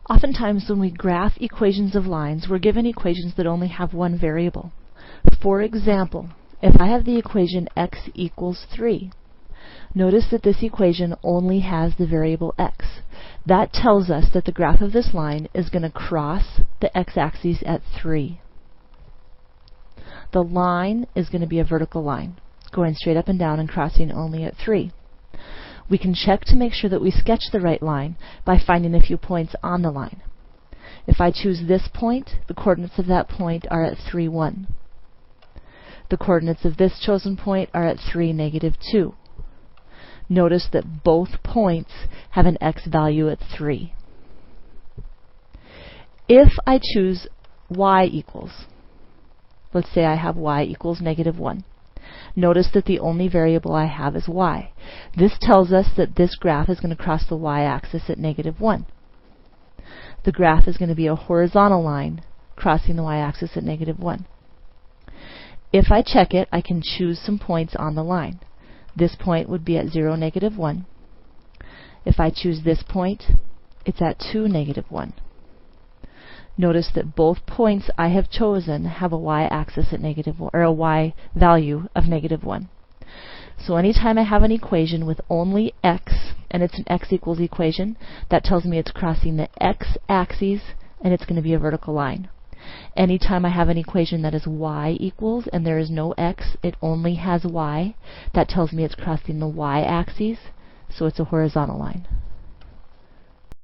Oftentimes when we graph equations of lines, we're given equations that only have one variable. For example, if I have the equation x equals 3, notice that this equation only has the variable x. That tells us that the graph of this line is going to cross the x-axis at 3. The line is going to be a vertical line, going straight up and down and crossing only at 3. We can check to make sure that we sketch the right line by finding a few points on the line. If I choose this point, the coordinates of that point are at 3, 1. The coordinates of this chosen point are at 3, negative 2. Notice that both points have an x value at 3. If I choose y equals, let's say I have y equals negative 1. Notice that the only variable I have is y. This tells us that this graph is going to cross the y-axis at negative 1. The graph is going to be a horizontal line crossing the y-axis at negative 1. If I check it, I can choose some points on the line. This point would be at 0, negative 1. If I choose this point, it's at 2, negative 1. Notice that both points I have chosen have a y-axis at negative 1, or a y value of negative 1. So anytime I have an equation with only x, and it's an x equals equation, that tells me it's crossing the x-axis, and it's going to be a vertical line. Anytime I have an equation that is y equals, and there is no x, it only has y, that tells me it's crossing the y-axis, so it's a horizontal line.